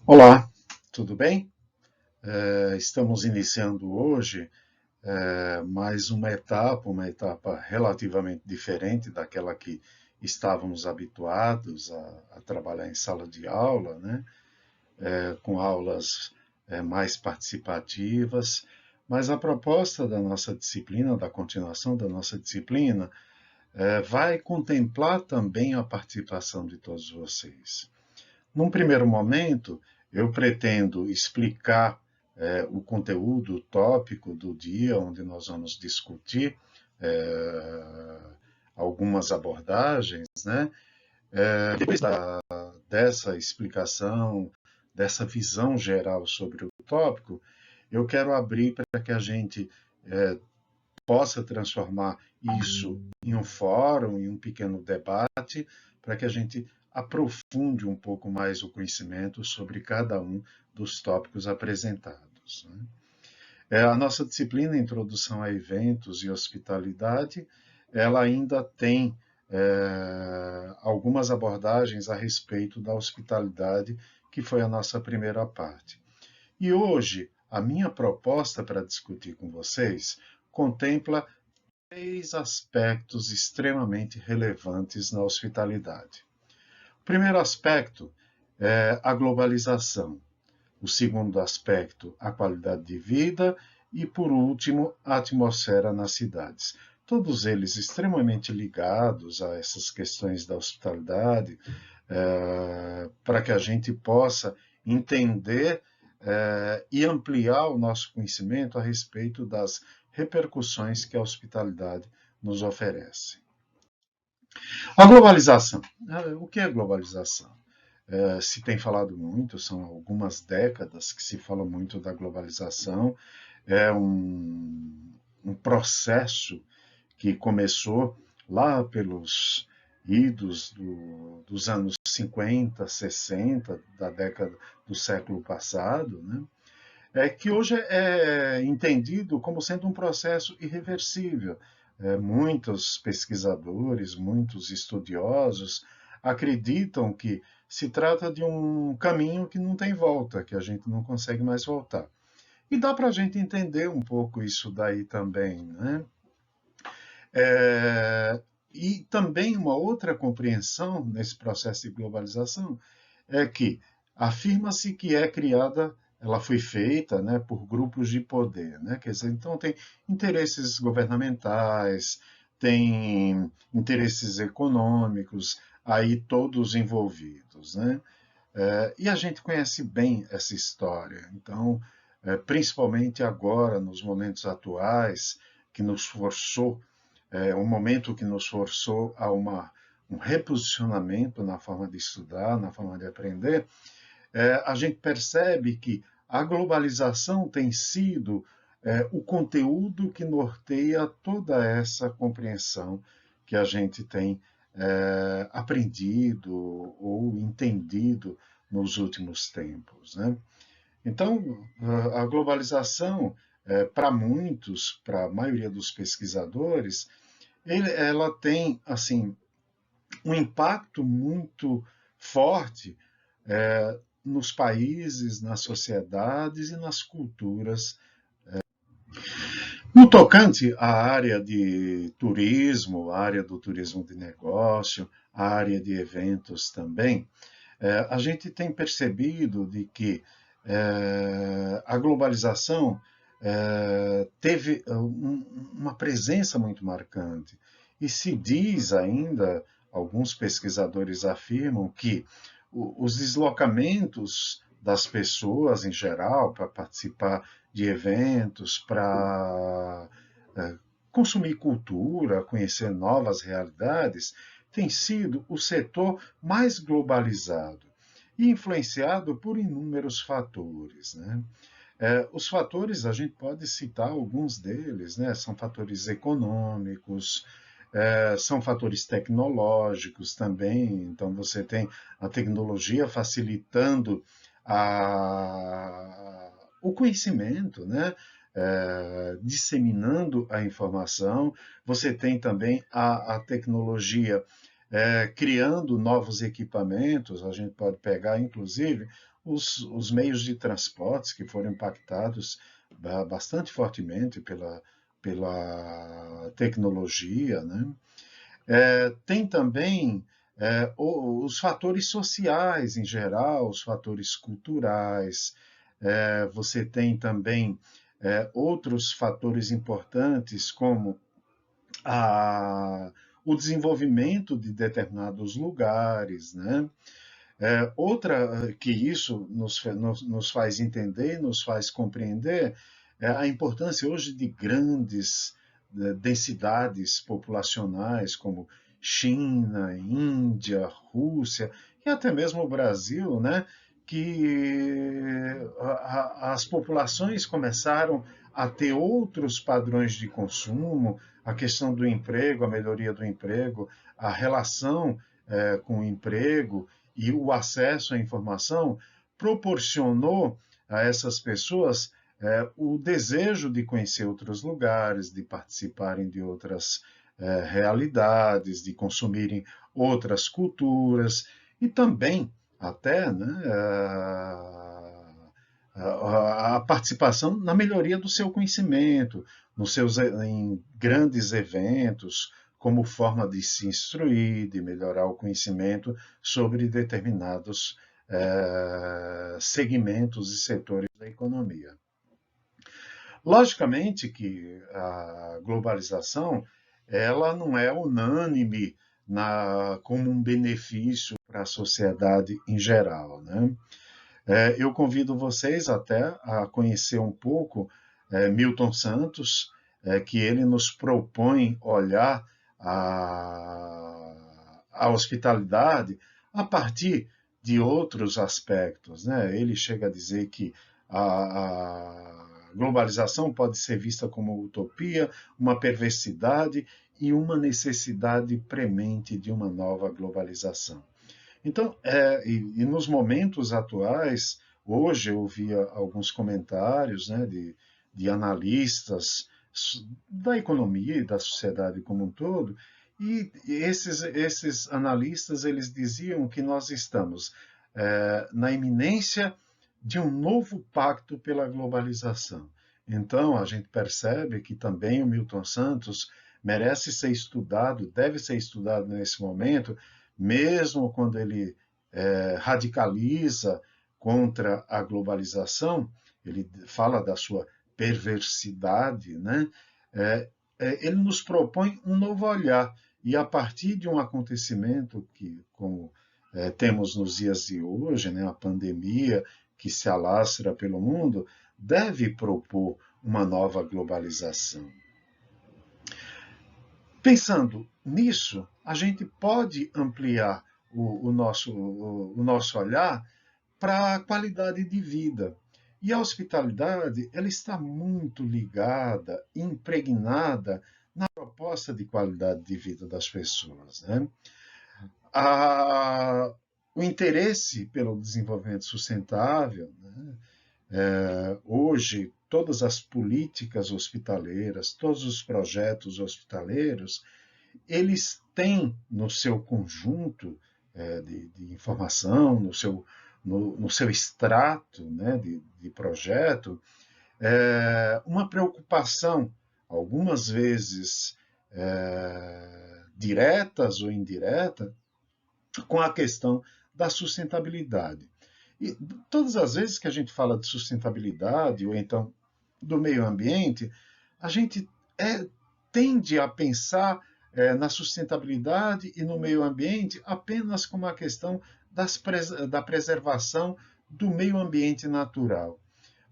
Olá, tudo bem? Estamos iniciando hoje mais uma etapa relativamente diferente daquela que estávamos habituados a trabalhar em sala de aula, né? Com aulas mais participativas, mas a proposta da nossa disciplina, da continuação da nossa disciplina, vai contemplar também a participação de todos vocês. Num primeiro momento, eu pretendo explicar o conteúdo, o tópico do dia, onde nós vamos discutir é, algumas abordagens, né? Depois dessa explicação, dessa visão geral sobre o tópico, eu quero abrir para que a gente possa transformar isso em um fórum, em um pequeno debate, para que a gente aprofunde um pouco mais o conhecimento sobre cada um dos tópicos apresentados, né? A nossa disciplina Introdução a Eventos e Hospitalidade, ela ainda tem algumas abordagens a respeito da hospitalidade, que foi a nossa primeira parte. E hoje, a minha proposta para discutir com vocês contempla três aspectos extremamente relevantes na hospitalidade. O primeiro aspecto é a globalização. O segundo aspecto, a qualidade de vida. E, por último, a atmosfera nas cidades. Todos eles extremamente ligados a essas questões da hospitalidade, para que a gente possa entender e ampliar o nosso conhecimento a respeito das repercussões que a hospitalidade nos oferece. A globalização. O que é globalização? Se tem falado muito, são algumas décadas que se fala muito da globalização. É um processo que começou lá pelos idos dos anos 50, 60, da década do século passado, né? Que hoje é entendido como sendo um processo irreversível. Muitos pesquisadores, muitos estudiosos acreditam que se trata de um caminho que não tem volta, que a gente não consegue mais voltar. E dá para a gente entender um pouco isso daí também, né? É, e também uma outra compreensão nesse processo de globalização é que afirma-se que é criada, ela foi feita, né, por grupos de poder, né? Quer dizer, então tem interesses governamentais, tem interesses econômicos, aí todos envolvidos, né? E a gente conhece bem essa história, então, principalmente agora, nos momentos atuais, que nos forçou, um momento que nos forçou a um reposicionamento na forma de estudar, na forma de aprender, a gente percebe que a globalização tem sido o conteúdo que norteia toda essa compreensão que a gente tem aprendido ou entendido nos últimos tempos, né? Então, a globalização, para muitos, para a maioria dos pesquisadores, ela tem assim um impacto muito forte nos países, nas sociedades e nas culturas. No tocante à área de turismo, a área do turismo de negócio, a área de eventos também, a gente tem percebido de que a globalização teve uma presença muito marcante. E se diz ainda, alguns pesquisadores afirmam que os deslocamentos das pessoas em geral para participar de eventos, para consumir cultura, conhecer novas realidades, tem sido o setor mais globalizado e influenciado por inúmeros fatores, né? Os fatores, a gente pode citar alguns deles, né? São fatores econômicos, são fatores tecnológicos também, então você tem a tecnologia facilitando o conhecimento, né? Disseminando a informação, você tem também a tecnologia criando novos equipamentos. A gente pode pegar, inclusive, os meios de transportes que foram impactados bastante fortemente pela tecnologia, né? Tem também os fatores sociais em geral, os fatores culturais. Você tem também outros fatores importantes, como a, o desenvolvimento de determinados lugares, né? Outra que isso nos faz entender, nos faz compreender, é a importância hoje de grandes densidades populacionais, como China, Índia, Rússia e até mesmo o Brasil, né? Que as populações começaram a ter outros padrões de consumo, a questão do emprego, a melhoria do emprego, a relação com o emprego e o acesso à informação proporcionou a essas pessoas o desejo de conhecer outros lugares, de participarem de outras realidades, de consumirem outras culturas e também até, né, a participação na melhoria do seu conhecimento, em grandes eventos, como forma de se instruir, de melhorar o conhecimento sobre determinados segmentos e setores da economia. Logicamente que a globalização ela não é unânime como um benefício para a sociedade em geral, né? Eu convido vocês até a conhecer um pouco Milton Santos, que ele nos propõe olhar a hospitalidade a partir de outros aspectos, né? Ele chega a dizer que a globalização pode ser vista como utopia, uma perversidade e uma necessidade premente de uma nova globalização. Então, e nos momentos atuais, hoje eu via alguns comentários, né, de analistas da economia e da sociedade como um todo, e esses analistas eles diziam que nós estamos na iminência de um novo pacto pela globalização. Então, a gente percebe que também o Milton Santos merece ser estudado, deve ser estudado nesse momento, mesmo quando ele radicaliza contra a globalização, ele fala da sua perversidade, né? Ele nos propõe um novo olhar, e a partir de um acontecimento que, como temos nos dias de hoje, né, a pandemia que se alastra pelo mundo, deve propor uma nova globalização. Pensando nisso, a gente pode ampliar o nosso olhar para a qualidade de vida. E a hospitalidade ela está muito ligada, impregnada na proposta de qualidade de vida das pessoas, né? O interesse pelo desenvolvimento sustentável, né? Hoje, todas as políticas hospitaleiras, todos os projetos hospitaleiros, eles têm no seu conjunto de informação, no seu extrato, né, de projeto, uma preocupação, algumas vezes diretas ou indiretas, com a questão da sustentabilidade. E todas as vezes que a gente fala de sustentabilidade, ou então do meio ambiente, a gente tende a pensar na sustentabilidade e no meio ambiente apenas como a questão da preservação do meio ambiente natural.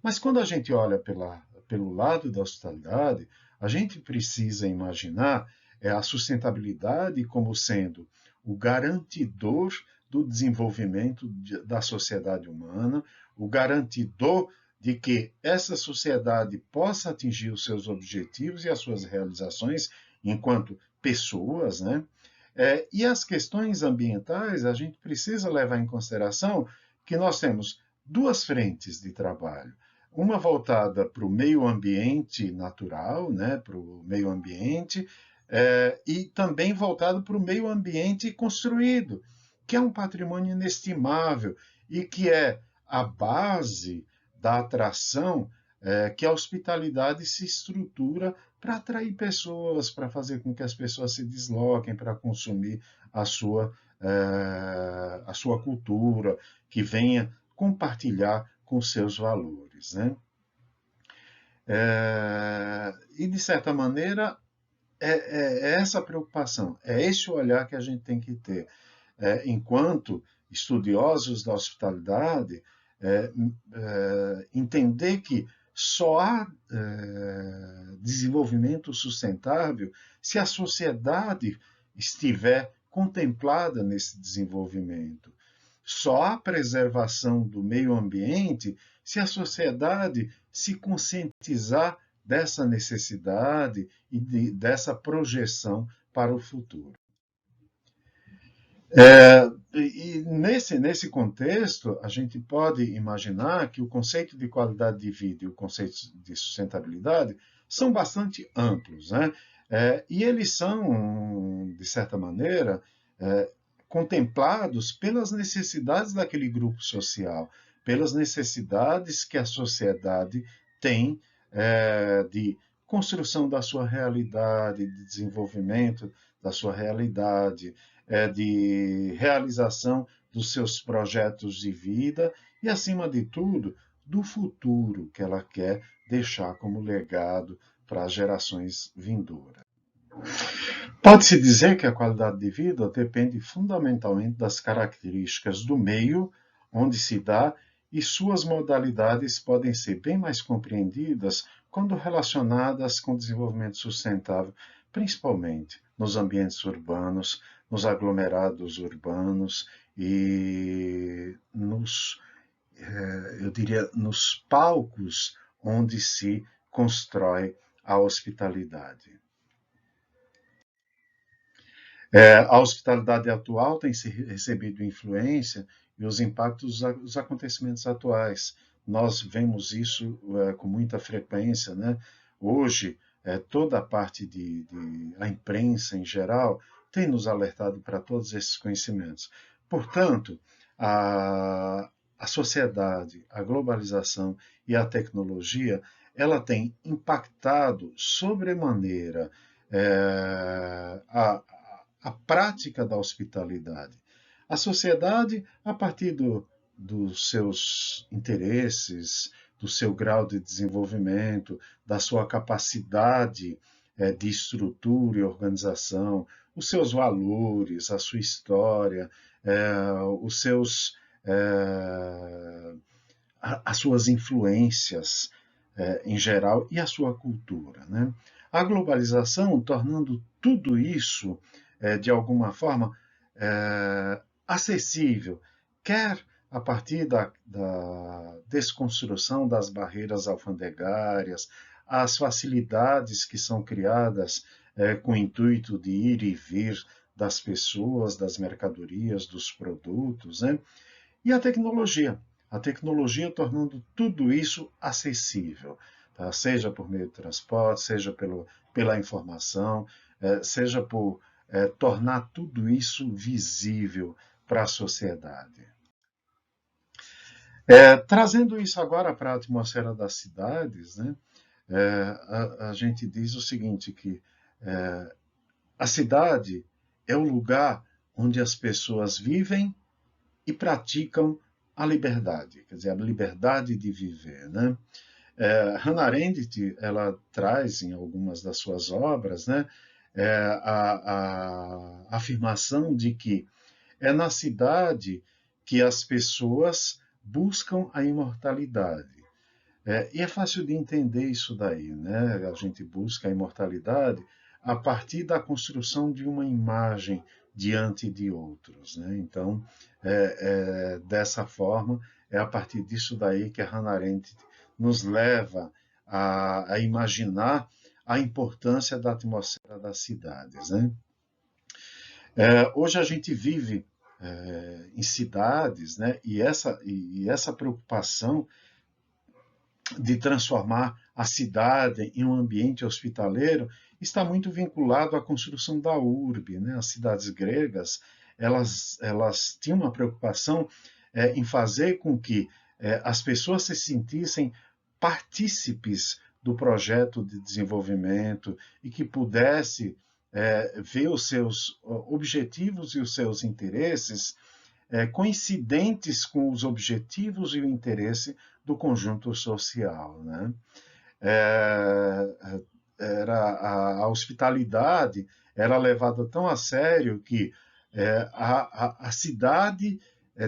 Mas quando a gente olha pelo lado da hospitalidade, a gente precisa imaginar a sustentabilidade como sendo o garantidor do desenvolvimento da sociedade humana, o garantidor de que essa sociedade possa atingir os seus objetivos e as suas realizações enquanto pessoas, né? E as questões ambientais, a gente precisa levar em consideração que nós temos duas frentes de trabalho. Uma voltada para o meio ambiente natural, né, para o meio ambiente, e também voltado para o meio ambiente construído, que é um patrimônio inestimável e que é a base da atração que a hospitalidade se estrutura para atrair pessoas, para fazer com que as pessoas se desloquem para consumir a sua, a sua cultura, que venha compartilhar com seus valores, né? E, de certa maneira, é essa preocupação, é esse olhar que a gente tem que ter. Enquanto estudiosos da hospitalidade, entender que só há desenvolvimento sustentável se a sociedade estiver contemplada nesse desenvolvimento. Só há preservação do meio ambiente se a sociedade se conscientizar dessa necessidade e dessa projeção para o futuro. E nesse contexto, a gente pode imaginar que o conceito de qualidade de vida e o conceito de sustentabilidade são bastante amplos, né? E eles são, de certa maneira, contemplados pelas necessidades daquele grupo social, pelas necessidades que a sociedade tem de construção da sua realidade, de desenvolvimento da sua realidade, de realização dos seus projetos de vida e, acima de tudo, do futuro que ela quer deixar como legado para as gerações vindouras. Pode-se dizer que a qualidade de vida depende fundamentalmente das características do meio onde se dá e suas modalidades podem ser bem mais compreendidas quando relacionadas com o desenvolvimento sustentável, principalmente nos ambientes urbanos, nos aglomerados urbanos e eu diria, nos palcos onde se constrói a hospitalidade. A hospitalidade atual tem recebido influência e os impactos dos acontecimentos atuais. Nós vemos isso com muita frequência, né? Hoje, toda a parte a imprensa em geral tem nos alertado para todos esses conhecimentos. Portanto, a sociedade, a globalização e a tecnologia, ela tem impactado sobremaneira a prática da hospitalidade. A sociedade, a partir dos seus interesses, do seu grau de desenvolvimento, da sua capacidade de estrutura e organização, os seus valores, a sua história, os seus, as suas influências em geral e a sua cultura, né? A globalização tornando tudo isso de alguma forma, acessível, quer a partir da desconstrução das barreiras alfandegárias, as facilidades que são criadas com o intuito de ir e vir das pessoas, das mercadorias, dos produtos, né? E a tecnologia tornando tudo isso acessível, tá? Seja por meio de transporte, seja pela informação, seja por tornar tudo isso visível para a sociedade. Trazendo isso agora para a atmosfera das cidades, né, a gente diz o seguinte, que a cidade é o lugar onde as pessoas vivem e praticam a liberdade, quer dizer, a liberdade de viver, né? Hannah Arendt, ela traz em algumas das suas obras, né, a afirmação de que é na cidade que as pessoas buscam a imortalidade. E é fácil de entender isso daí, né? A gente busca a imortalidade a partir da construção de uma imagem diante de outros, né? Então, dessa forma, é a partir disso daí que a Hannah Arendt nos leva a imaginar a importância da atmosfera das cidades, né? Hoje a gente vive em cidades, né? E essa preocupação de transformar a cidade em um ambiente hospitaleiro está muito vinculado à construção da urbe, né? As cidades gregas, elas tinham uma preocupação em fazer com que as pessoas se sentissem partícipes do projeto de desenvolvimento e que pudesse ver os seus objetivos e os seus interesses coincidentes com os objetivos e o interesse do conjunto social, né? A hospitalidade era levada tão a sério que a cidade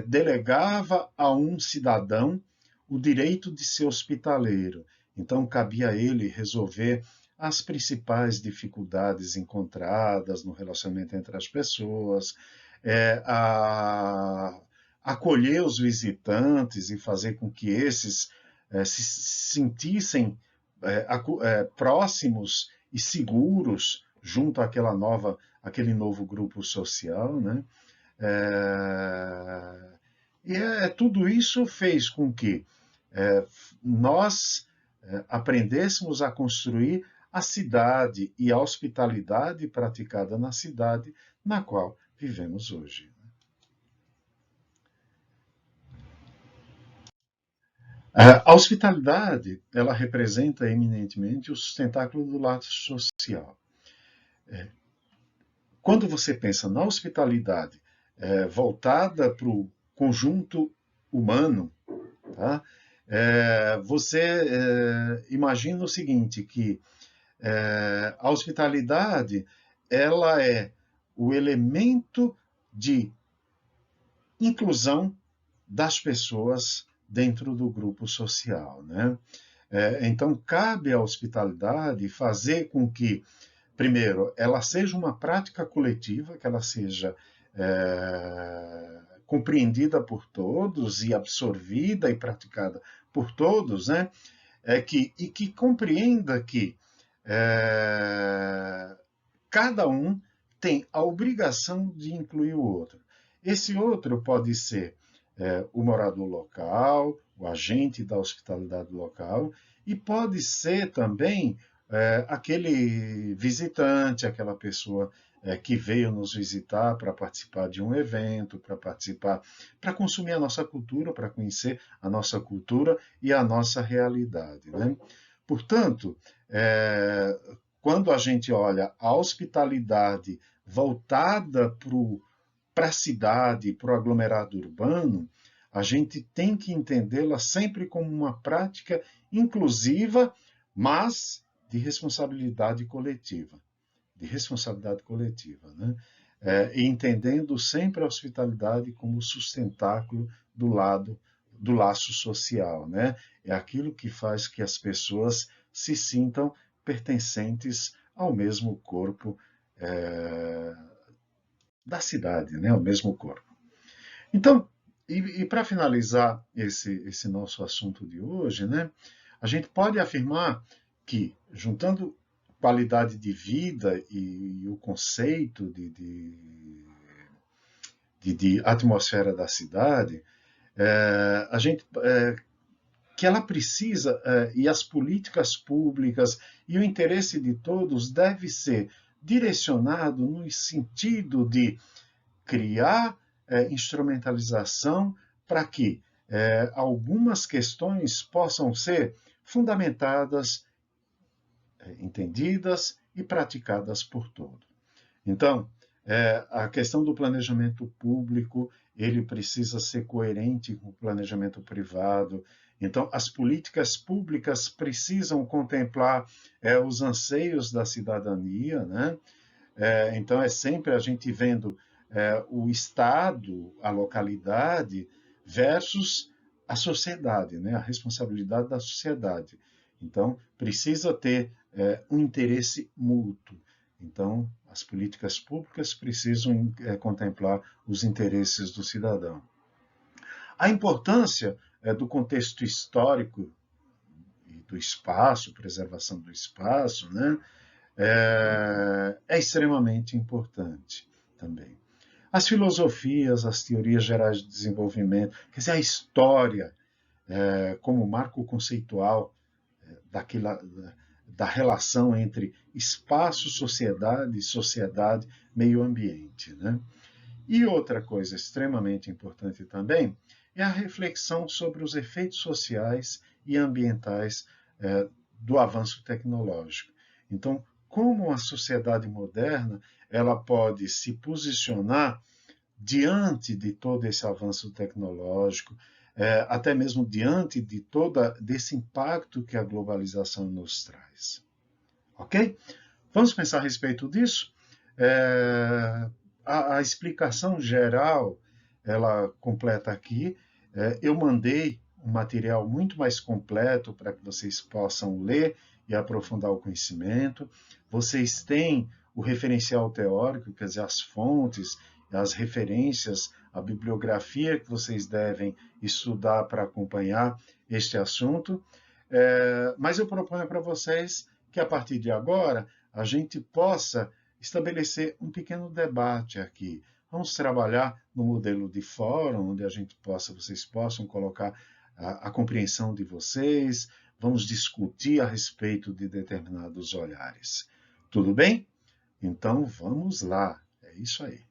delegava a um cidadão o direito de ser hospitaleiro. Então, cabia a ele resolver as principais dificuldades encontradas no relacionamento entre as pessoas, acolher os visitantes e fazer com que esses se sentissem próximos e seguros junto àquele novo grupo social, né? Tudo isso fez com que nós aprendêssemos a construir a cidade e a hospitalidade praticada na cidade na qual vivemos hoje. A hospitalidade, ela representa eminentemente o sustentáculo do laço social. Quando você pensa na hospitalidade voltada para o conjunto humano, tá? Você imagina o seguinte, que a hospitalidade ela é o elemento de inclusão das pessoas dentro do grupo social, né? Então, cabe à hospitalidade fazer com que, primeiro, ela seja uma prática coletiva, que ela seja compreendida por todos e absorvida e praticada por todos, né? E que compreenda que cada um tem a obrigação de incluir o outro. Esse outro pode ser o morador local, o agente da hospitalidade local, e pode ser também aquele visitante, aquela pessoa que veio nos visitar para participar de um evento, para consumir a nossa cultura, para conhecer a nossa cultura e a nossa realidade, né? Portanto, quando a gente olha a hospitalidade voltada para a cidade, para o aglomerado urbano, a gente tem que entendê-la sempre como uma prática inclusiva, mas de responsabilidade coletiva. Né? E entendendo sempre a hospitalidade como sustentáculo do laço social. Né? É aquilo que faz que as pessoas se sintam pertencentes ao mesmo corpo da cidade, né? Ao mesmo corpo. Então, e para finalizar esse nosso assunto de hoje, né? A gente pode afirmar que, juntando qualidade de vida e o conceito de atmosfera da cidade, a gente que ela precisa, e as políticas públicas e o interesse de todos deve ser direcionado no sentido de criar instrumentalização para que algumas questões possam ser fundamentadas, entendidas e praticadas por todos. Então, a questão do planejamento público, ele precisa ser coerente com o planejamento privado. Então, as políticas públicas precisam contemplar os anseios da cidadania, né? Então, é sempre a gente vendo o Estado, a localidade, versus a sociedade, né? A responsabilidade da sociedade. Então, precisa ter um interesse mútuo. Então, as políticas públicas precisam contemplar os interesses do cidadão. A importância do contexto histórico e do espaço, preservação do espaço, né, é extremamente importante também. As filosofias, as teorias gerais de desenvolvimento, quer dizer, a história como marco conceitual da relação entre espaço, sociedade, sociedade, meio ambiente, né? E outra coisa extremamente importante também é a reflexão sobre os efeitos sociais e ambientais do avanço tecnológico. Então, como a sociedade moderna ela pode se posicionar diante de todo esse avanço tecnológico, até mesmo diante de todo desse impacto que a globalização nos traz. Ok? Vamos pensar a respeito disso? A explicação geral, ela completa aqui. Eu mandei um material muito mais completo para que vocês possam ler e aprofundar o conhecimento. Vocês têm o referencial teórico, quer dizer, as fontes, as referências, a bibliografia que vocês devem estudar para acompanhar este assunto. Mas eu proponho para vocês que, a partir de agora, a gente possa estabelecer um pequeno debate aqui. Vamos trabalhar no modelo de fórum, onde vocês possam colocar a compreensão de vocês, vamos discutir a respeito de determinados olhares. Tudo bem? Então vamos lá. É isso aí.